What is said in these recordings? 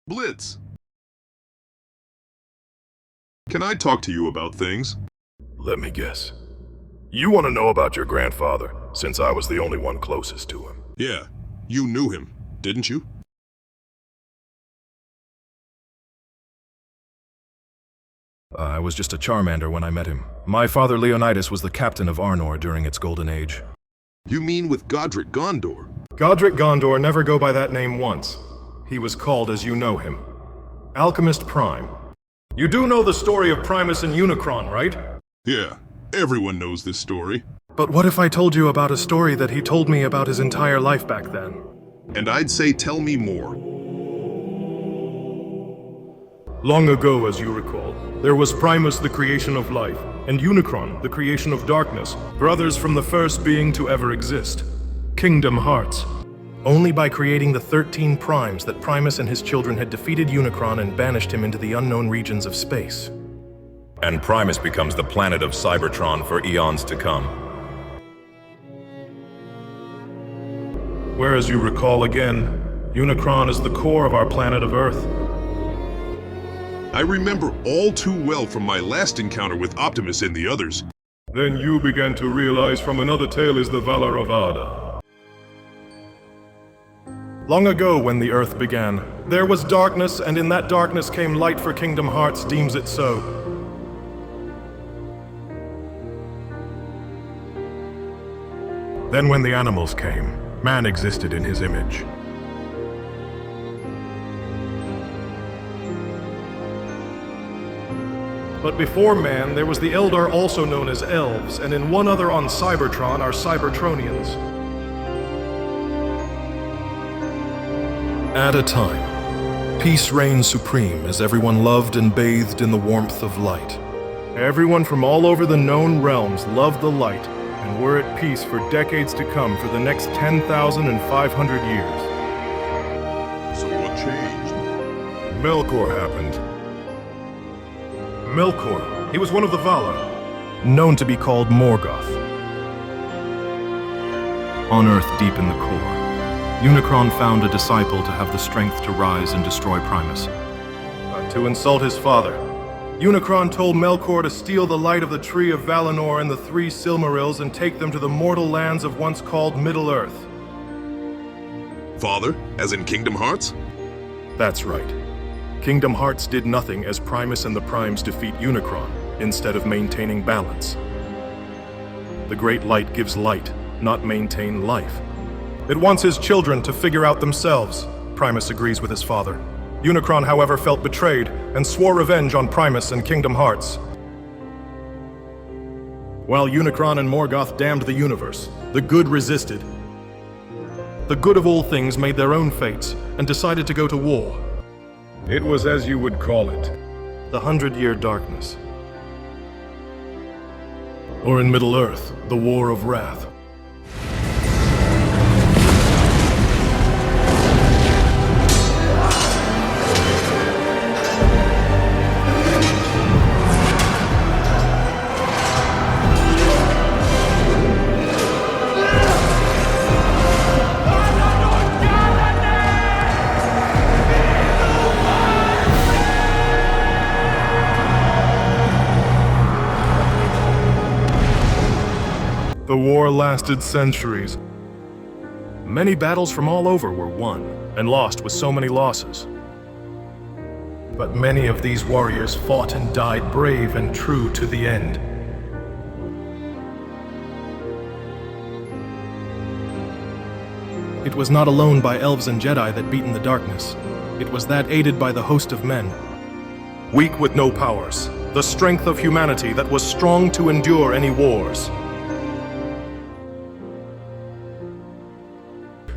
Blitz! Can I talk to you about things? Let me guess. You want to know about your grandfather, since I was the only one closest to him. Yeah, you knew him, didn't you? I was just a Charmander when I met him. My father Leonidas was the captain of Arnor during its golden age. You mean with Godric Gondor? Godric Gondor never go by that name once. He was called as you know him. Alchemist Prime. You do know the story of Primus and Unicron, right? Yeah, everyone knows this story. But what if I told you about a story that he told me about his entire life back then? And I'd say tell me more. Long ago, as you recall, there was Primus, the creation of life, and Unicron, the creation of darkness, brothers from the first being to ever exist. Kingdom Hearts. Only by creating the 13 primes that Primus and his children had defeated Unicron and banished him into the unknown regions of space. And Primus becomes the planet of Cybertron for eons to come. Whereas you recall again, Unicron is the core of our planet of Earth. I remember all too well from my last encounter with Optimus and the others. Then you began to realize from another tale is the Valor of Ada. Long ago, when the Earth began, there was darkness, and in that darkness came light, for Kingdom Hearts deems it so. Then when the animals came, man existed in his image. But before man, there was the Eldar, also known as elves, and in one other on Cybertron are Cybertronians. At a time, peace reigned supreme as everyone loved and bathed in the warmth of light. Everyone from all over the known realms loved the light and were at peace for decades to come, for the next 10,500 years. So what changed? Melkor happened. Melkor, he was one of the Valar, known to be called Morgoth. On Earth, deep in the core, Unicron found a disciple to have the strength to rise and destroy Primus. But to insult his father, Unicron told Melkor to steal the light of the Tree of Valinor and the 3 Silmarils and take them to the mortal lands of once called Middle-earth. Father, as in Kingdom Hearts? That's right. Kingdom Hearts did nothing as Primus and the Primes defeat Unicron, instead of maintaining balance. The Great Light gives light, not maintain life. It wants his children to figure out themselves. Primus agrees with his father. Unicron, however, felt betrayed and swore revenge on Primus and Kingdom Hearts. While Unicron and Morgoth damned the universe, the good resisted. The good of all things made their own fates and decided to go to war. It was as you would call it, the 100-Year Darkness. Or in Middle-earth, the War of Wrath. The war lasted centuries. Many battles from all over were won and lost with so many losses. But many of these warriors fought and died brave and true to the end. It was not alone by elves and Jedi that beat in the darkness. It was that aided by the host of men. Weak with no powers, the strength of humanity that was strong to endure any wars.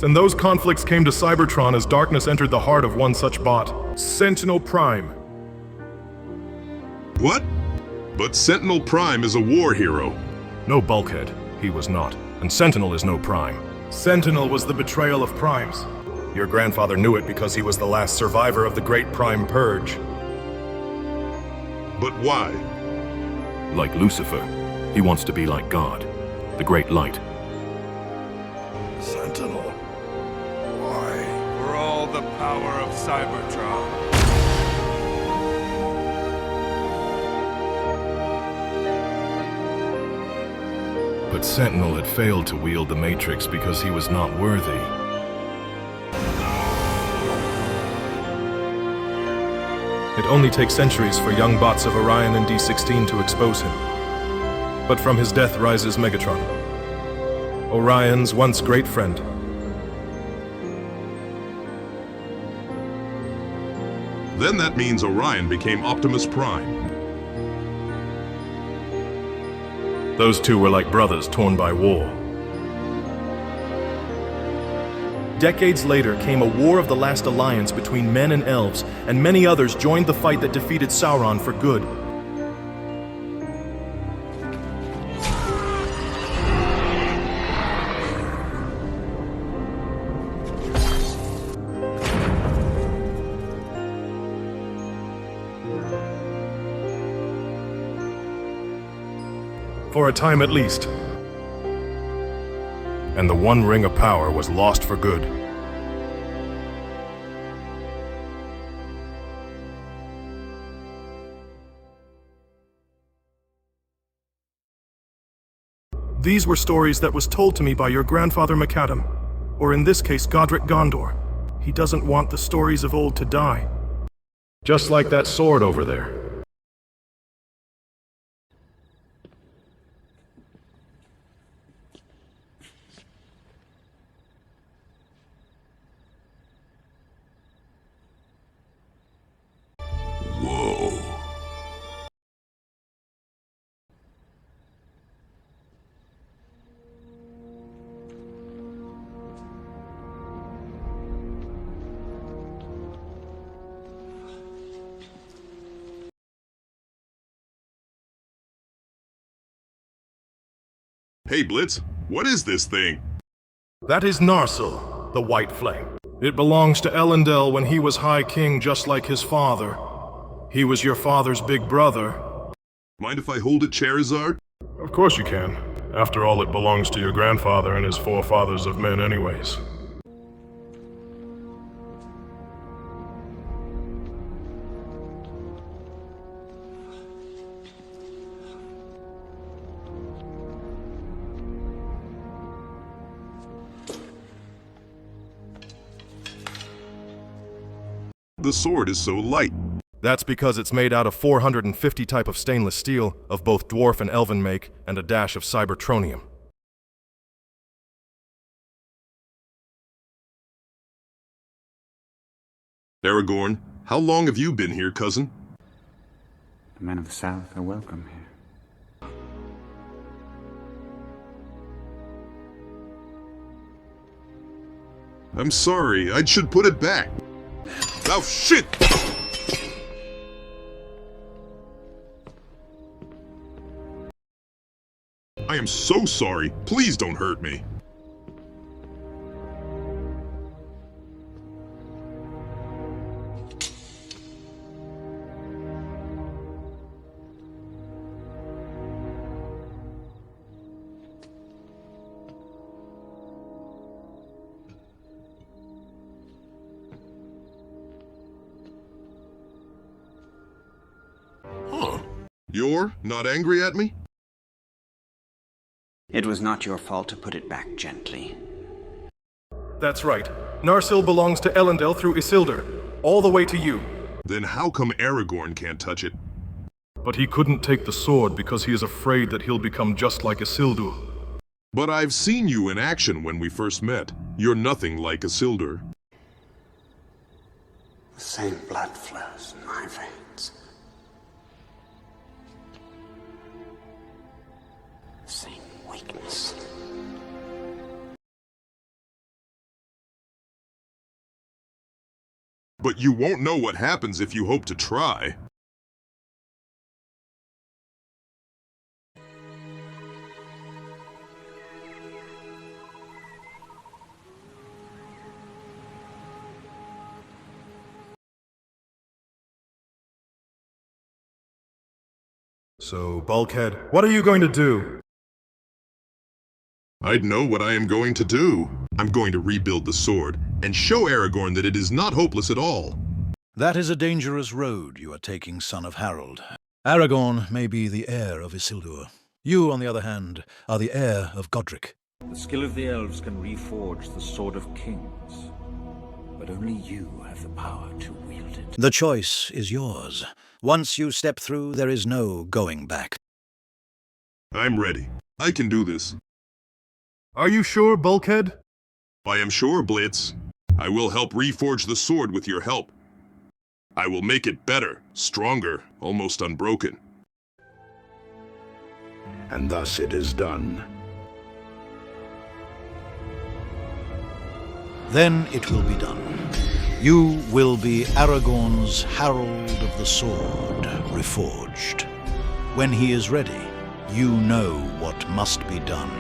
And those conflicts came to Cybertron as darkness entered the heart of one such bot, Sentinel Prime. What? But Sentinel Prime is a war hero. No Bulkhead, he was not. And Sentinel is no Prime. Sentinel was the betrayal of Primes. Your grandfather knew it because he was the last survivor of the Great Prime Purge. But why? Like Lucifer, he wants to be like God, the Great Light. Sentinel. Why? For all the power of Cybertron. But Sentinel had failed to wield the Matrix because he was not worthy. It only takes centuries for young bots of Orion and D16 to expose him. But from his death rises Megatron, Orion's once great friend. Then that means Orion became Optimus Prime. Those two were like brothers torn by war. Decades later came a War of the Last Alliance between men and elves, and many others joined the fight that defeated Sauron for good. For a time at least. And the One Ring of Power was lost for good. These were stories that was told to me by your grandfather Macadam, or in this case Godric Gondor. He doesn't want the stories of old to die. Just like that sword over there. Whoa. Hey, Blitz, what is this thing? That is Narsil, the White Flame. It belongs to Elendil when he was High King just like his father. He was your father's big brother. Mind if I hold it, Charizard? Of course you can. After all, it belongs to your grandfather and his forefathers of men anyways. The sword is so light. That's because it's made out of 450 type of stainless steel of both dwarf and elven make and a dash of cybertronium. Aragorn, how long have you been here, cousin? The men of the South are welcome here. I'm sorry, I should put it back. Oh, shit! I am so sorry. Please don't hurt me. Huh. You're not angry at me? It was not your fault, to put it back gently. That's right. Narsil belongs to Elendil through Isildur, all the way to you. Then how come Aragorn can't touch it? But he couldn't take the sword because he is afraid that he'll become just like Isildur. But I've seen you in action when we first met. You're nothing like Isildur. The same blood flows in my veins. The same weakness. But you won't know what happens if you hope to try. So, Bulkhead, what are you going to do? I'd know what I am going to do. I'm going to rebuild the sword and show Aragorn that it is not hopeless at all. That is a dangerous road you are taking, son of Harold. Aragorn may be the heir of Isildur. You, on the other hand, are the heir of Godric. The skill of the elves can reforge the Sword of Kings, but only you have the power to wield it. The choice is yours. Once you step through, there is no going back. I'm ready. I can do this. Are you sure, Bulkhead? I am sure, Blitz. I will help reforge the sword with your help. I will make it better, stronger, almost unbroken. And thus it is done. Then it will be done. You will be Aragorn's Herald of the Sword, reforged. When he is ready, you know what must be done.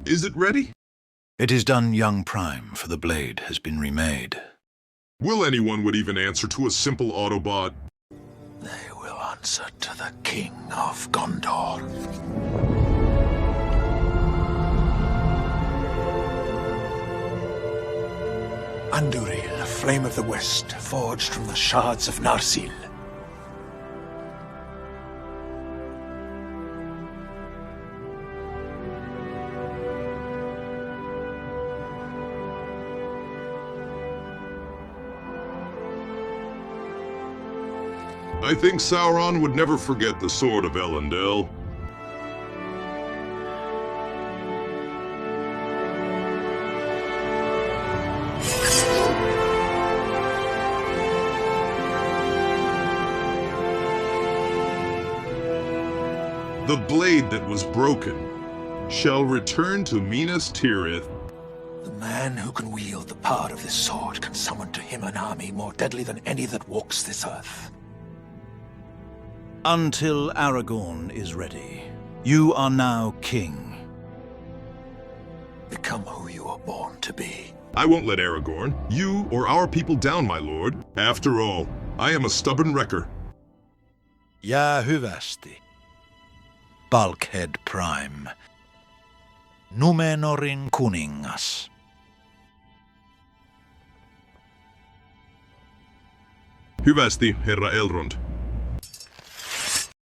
Is it ready? It is done, young Prime, for the blade has been remade. Will anyone would even answer to a simple Autobot? They will answer to the King of Gondor. Andúril, Flame of the West, forged from the shards of Narsil. I think Sauron would never forget the Sword of Elendil. The blade that was broken shall return to Minas Tirith. The man who can wield the power of this sword can summon to him an army more deadly than any that walks this earth. Until Aragorn is ready, you are now king. Become who you were born to be. I won't let Aragorn, you, or our people down, my lord. After all, I am a stubborn wrecker. Ja hyvästi. Bulkhead Prime. Numenorin kuningas. Hyvästi, herra Elrond.